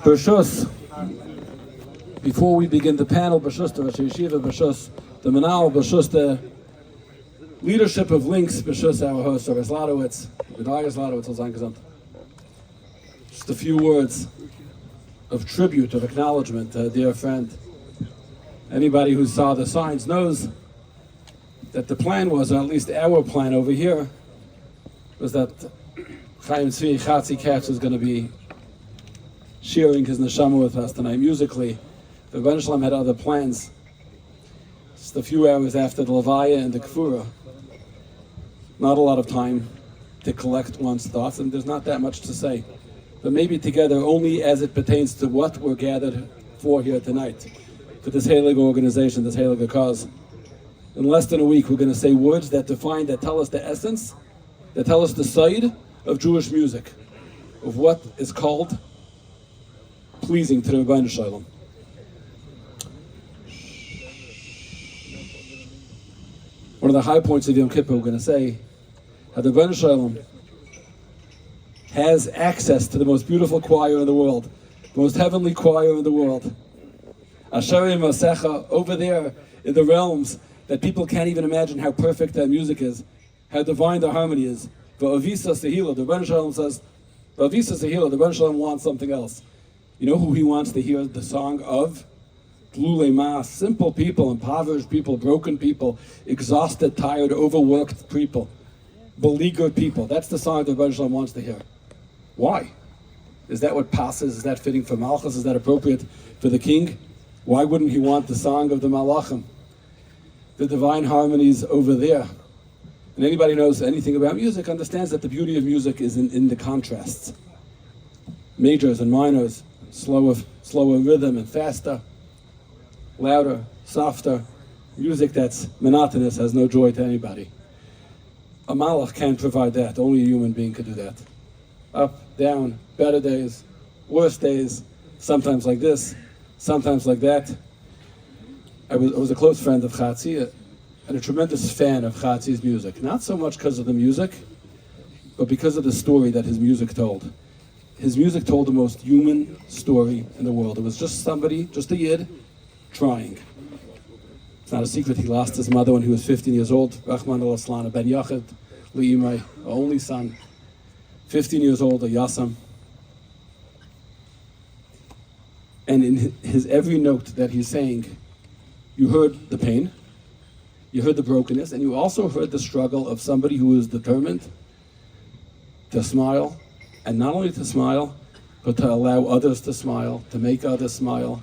Bershus, before we begin the panel, Bershus, the Rosh Yeshiva, Bershus, the Manal, Bershus, the leadership of Links, Bershus, our host, Rabbi Zlotowitz, just a few words of tribute, of acknowledgement, dear friend. Anybody who saw the signs knows that the plan was, or at least our plan over here, was that Chaim Tzvi Chatzi Katz was going to be sharing his neshama with us tonight musically. The Rebbeinu Shalom had other plans. Just a few hours after the Levaya and the Kfura. Not a lot of time to collect one's thoughts, and there's not that much to say. But maybe together, only as it pertains to what we're gathered for here tonight, for this Heilige organization, this Heilige cause. In less than a week, we're going to say words that define, that tell us the essence, that tell us the side of Jewish music, of what is called pleasing to the Rebbeinu Shalom. One of the high points of Yom Kippur, we're going to say how the Rebbeinu Shalom has access to the most beautiful choir in the world, the most heavenly choir in the world. Asherim Masecha, over there in the realms that people can't even imagine how perfect that music is, how divine the harmony is. V'avisa Sehila, the Rebbeinu Shalom says, V'avisa Sehila, the Rebbeinu Shalom wants something else. You know who he wants to hear the song of? Glulei Mas, simple people, impoverished people, broken people, exhausted, tired, overworked people, beleaguered people. That's the song that Rebbeinu Shalom wants to hear. Why? Is that what passes? Is that fitting for Malchus? Is that appropriate for the king? Why wouldn't he want the song of the Malachim? The divine harmonies over there. And anybody who knows anything about music understands that the beauty of music is in the contrasts. Majors and minors, slower rhythm and faster, louder, softer. Music that's monotonous has no joy to anybody. A malach can't provide that. Only a human being could do that. Up, down, better days, worse days, sometimes like this, sometimes like that. I was a close friend of Chatzi and a tremendous fan of Chatzi's music. Not so much because of the music, but because of the story that his music told. His music told the most human story in the world. It was just somebody, just a yid, trying. It's not a secret, he lost his mother when he was 15 years old. Rahman al-Aslan, Ben Yachid, Li'imai, only son. 15 years old, a Yasam. And in his every note that he's saying, you heard the pain, you heard the brokenness, and you also heard the struggle of somebody who is determined to smile, and not only to smile, but to allow others to smile, to make others smile.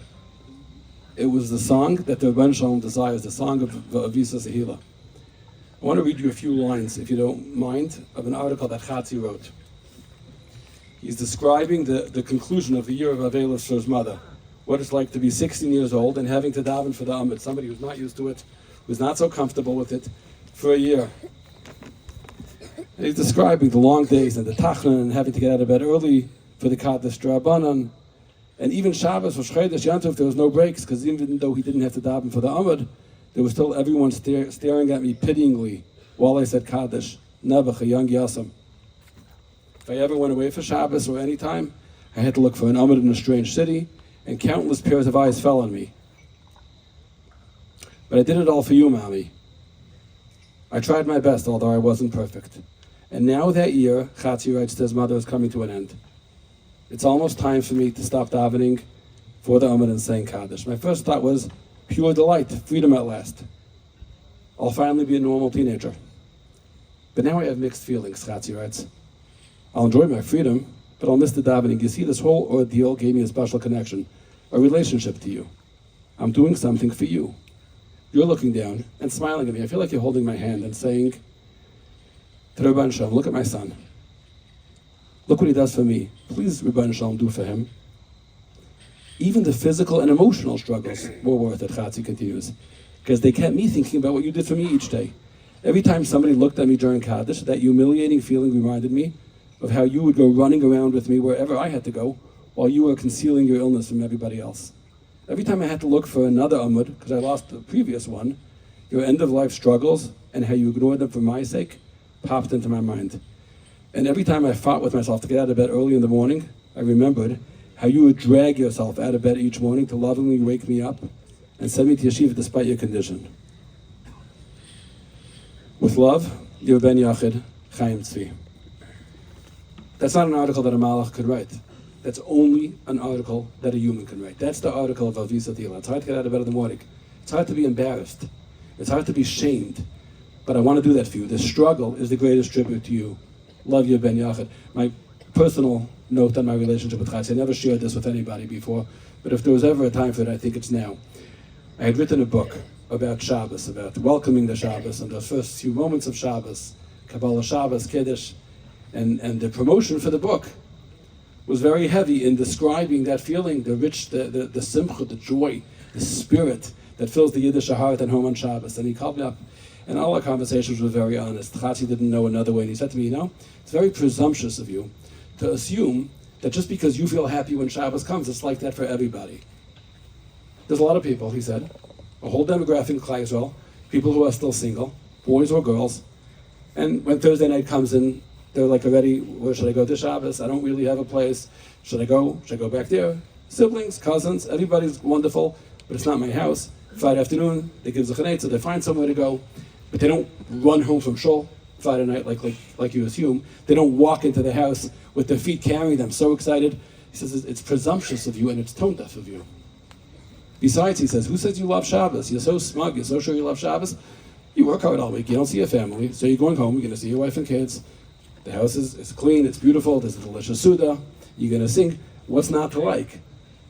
It was the song that the Rebbeinu Shalom desires, the song of Avisa Sehila. I want to read you a few lines, if you don't mind, of an article that Chatzi wrote. He's describing the conclusion of the year of Avelos for his mother. What it's like to be 16 years old and having to daven for the Amud, somebody who's not used to it, who's not so comfortable with it, for a year. And he's describing the long days and the tachlan and having to get out of bed early for the Kaddish Drabanan. And even Shabbos or Shchedesh Yantov, there was no breaks, because even though he didn't have to daven for the Amud, there was still everyone staring at me pityingly while I said Kaddish, Nebuch, a young Yasam. If I ever went away for Shabbos or any time, I had to look for an Amud in a strange city, and countless pairs of eyes fell on me. But I did it all for you, Mommy. I tried my best, although I wasn't perfect. And now that year, Chatzi writes to his mother, is coming to an end. It's almost time for me to stop davening for the Amud and saying Kaddish. My first thought was pure delight, freedom at last. I'll finally be a normal teenager. But now I have mixed feelings, Chatzi writes. I'll enjoy my freedom, but I'll miss the davening. You see, this whole ordeal gave me a special connection, a relationship to you. I'm doing something for you. You're looking down and smiling at me. I feel like you're holding my hand and saying to the Rebbeinu Shalom, look at my son. Look what he does for me. Please, Rebbeinu Shalom, do for him. Even the physical and emotional struggles were worth it, Chatzi continues, because they kept me thinking about what you did for me each day. Every time somebody looked at me during Kaddish, that humiliating feeling reminded me of how you would go running around with me wherever I had to go, while you were concealing your illness from everybody else. Every time I had to look for another Amud, because I lost the previous one, your end-of-life struggles and how you ignored them for my sake popped into my mind. And every time I fought with myself to get out of bed early in the morning, I remembered how you would drag yourself out of bed each morning to lovingly wake me up and send me to yeshiva despite your condition. With love, your Ben Yachid, Chaim Tzvi. That's not an article that a malach could write. That's only an article that a human can write. That's the article of Avisa Tila. It's hard to get out of bed in the morning. It's hard to be embarrassed. It's hard to be shamed. But I want to do that for you. The struggle is the greatest tribute to you. Love your Ben Yachid. My personal note on my relationship with Chatzi, I never shared this with anybody before, but if there was ever a time for it, I think it's now. I had written a book about Shabbos, about welcoming the Shabbos and those first few moments of Shabbos, Kabbalah Shabbos, Kiddush, and the promotion for the book was very heavy in describing that feeling, the rich, the simcha, the joy, the spirit that fills the Yiddish heart and home on Shabbos. And he called me up, and all our conversations were very honest. Chatzi didn't know another way, and he said to me, it's very presumptuous of you to assume that just because you feel happy when Shabbos comes, it's like that for everybody. There's a lot of people, he said, a whole demographic in Klal Yisrael, people who are still single, boys or girls, and when Thursday night comes in, they're like already, where should I go to Shabbos? I don't really have a place. Should I go back there? Siblings, cousins, everybody's wonderful, but it's not my house. Friday afternoon, they give Zechaneit, so they find somewhere to go, but they don't run home from shul Friday night like you assume. They don't walk into the house with their feet carrying them, so excited. He says, it's presumptuous of you and it's tone deaf of you. Besides, he says, who says you love Shabbos? You're so smug, you're so sure you love Shabbos. You work hard all week, you don't see your family, so you're going home, you're going to see your wife and kids. The house is clean, it's beautiful, there's a delicious Suda, you're going to sing. What's not to like?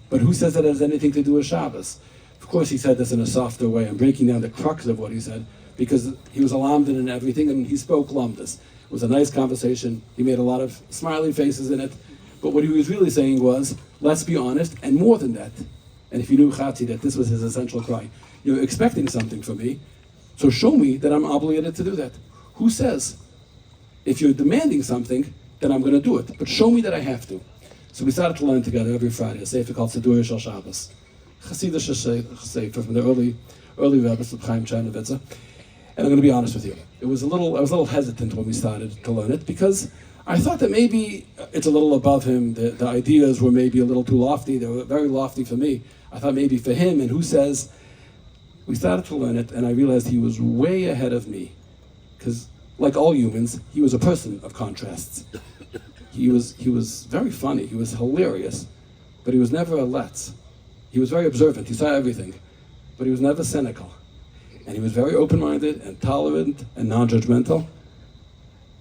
But who says that has anything to do with Shabbos? Of course, he said this in a softer way. I'm breaking down the crux of what he said, because he was a lamdan and everything, and he spoke lamdas. It was a nice conversation. He made a lot of smiley faces in it. But what he was really saying was, let's be honest, and more than that. And if you knew Chatzi, that this was his essential cry, you're expecting something from me, so show me that I'm obligated to do that. Who says, if you're demanding something, then I'm going to do it, but show me that I have to. So we started to learn together every Friday a sefer called Sidur Shel Shabbos, Chassidish sefer from the early rabbis of Chaim Tzvi. And I'm going to be honest with you, I was a little hesitant when we started to learn it, because I thought that maybe it's a little above him. The ideas were maybe a little too lofty. They were very lofty for me. I thought maybe for him, and who says? We started to learn it, and I realized he was way ahead of me, because like all humans, he was a person of contrasts. He was very funny. He was hilarious, but he was never a letz. He was very observant. He saw everything, but he was never cynical. And he was very open-minded and tolerant and non-judgmental,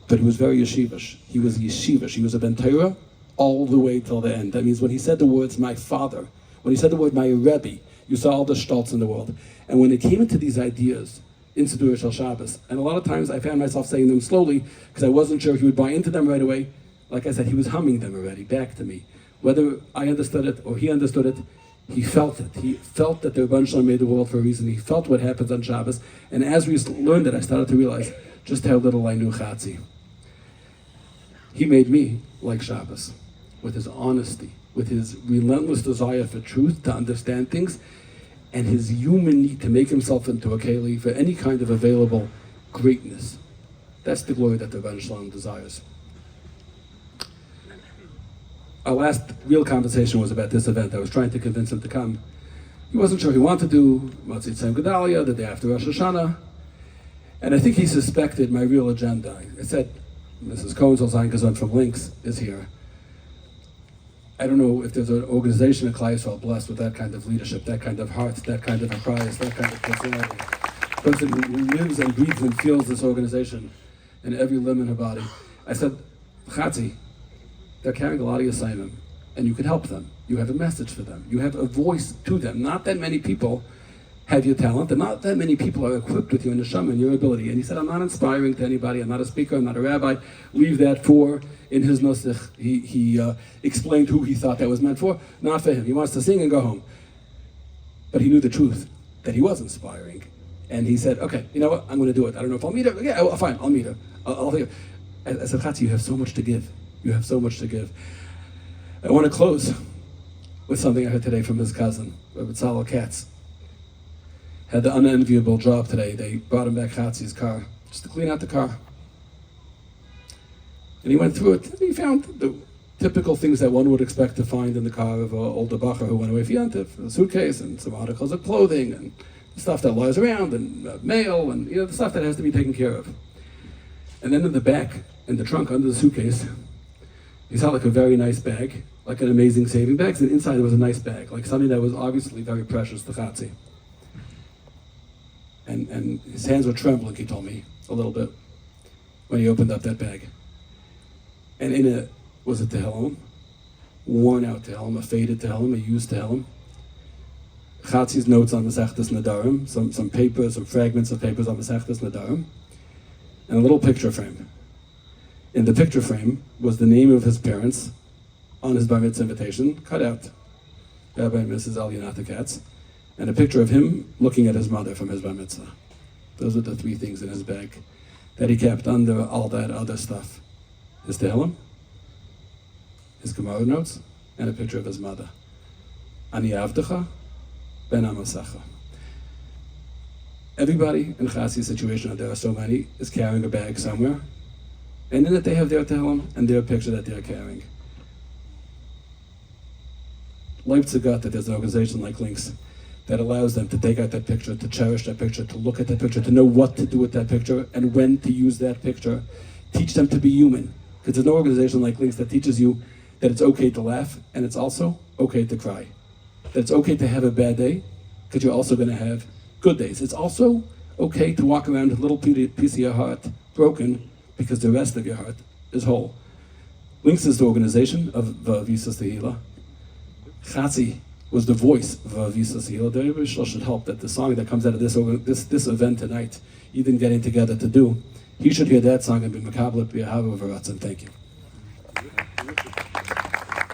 but he was very yeshivish. He was yeshivish. He was a ben Torah all the way till the end. That means when he said the words, my father, when he said the word, my Rebbe, you saw all the stolz in the world. And when it came into these ideas, in Sidur Shel Shabbos, and a lot of times I found myself saying them slowly, because I wasn't sure he would buy into them right away. Like I said, he was humming them already back to me. Whether I understood it or he understood it, he felt it. He felt that the Rebbe Shalom made the world for a reason. He felt what happens on Shabbos. And as we learned it, I started to realize just how little I knew Chatzi. He made me like Shabbos, with his honesty, with his relentless desire for truth, to understand things, and his human need to make himself into a keli for any kind of available greatness. That's the glory that the Rebbe Shalom desires. Our last real conversation was about this event. I was trying to convince him to come. He wasn't sure he wanted to do Matzit Tzem Gedalia the day after Rosh Hashanah, and I think he suspected my real agenda. I said, Mrs. Cohen Zolzain from Links is here. I don't know if there's an organization in Klal Yisrael blessed with that kind of leadership, that kind of heart, that kind of emprise, that kind of personality. A person who lives and breathes and feels this organization in every limb in her body. I said, Chatzi, they're carrying a lot of Yisayimim, and you can help them. You have a message for them. You have a voice to them. Not that many people have your talent, and not that many people are equipped with your neshama and your ability. And he said, I'm not inspiring to anybody. I'm not a speaker. I'm not a rabbi. Leave that for, in his nusach, he explained who he thought that was meant for. Not for him. He wants to sing and go home. But he knew the truth, that he was inspiring. And he said, okay, you know what? I'm going to do it. I don't know if I'll meet her. Yeah, well, fine, I'll meet her. I'll hear. I said, Chatzi, you have so much to give. You have so much to give. I want to close with something I heard today from his cousin, Chatzi Katz. Had the unenviable job today. They brought him back Chatzi's car, just to clean out the car. And he went through it, and he found the typical things that one would expect to find in the car of an older bacher who went away for Yantif, a suitcase and some articles of clothing and stuff that lies around and mail and the stuff that has to be taken care of. And then in the back, in the trunk under the suitcase, he saw like a very nice bag, like an amazing saving bag, and inside there was a nice bag, like something that was obviously very precious to Chatzi. And his hands were trembling, he told me, a little bit, when he opened up that bag. And in it was a Tehillim, worn out Tehillim, a faded Tehillim, a used Tehillim. Chatzi's notes on Masechtas Nadarim, some papers, some fragments of papers on Masechtas Nadarim, and a little picture frame. In the picture frame was the name of his parents on his bar mitzvah invitation, cut out, Rabbi and Mrs. Chatzi Katz, and a picture of him looking at his mother from his bar mitzvah. Those were the three things in his bag that he kept under all that other stuff. His Tehillim, his Gemara notes, and a picture of his mother. Ani avdecha ben amasecha. Everybody in Chatzi's situation, and there are so many, is carrying a bag somewhere, and in it they have their Tehillim and their picture that they're carrying. Leipzig got that there's an organization like Links that allows them to take out that picture, to cherish that picture, to look at that picture, to know what to do with that picture and when to use that picture. Teach them to be human. Because there's no organization like Links that teaches you that it's okay to laugh and it's also okay to cry. That it's okay to have a bad day because you're also going to have good days. It's also okay to walk around with a little piece of your heart broken because the rest of your heart is whole. Links is the organization of Visas Tehillah. Chatzi was the voice of Visas Tehillah. The Rebbe should help that the song that comes out of this event tonight, even getting together to do, he should hear that song and be makabel, be a hava of a ratzon. Thank you.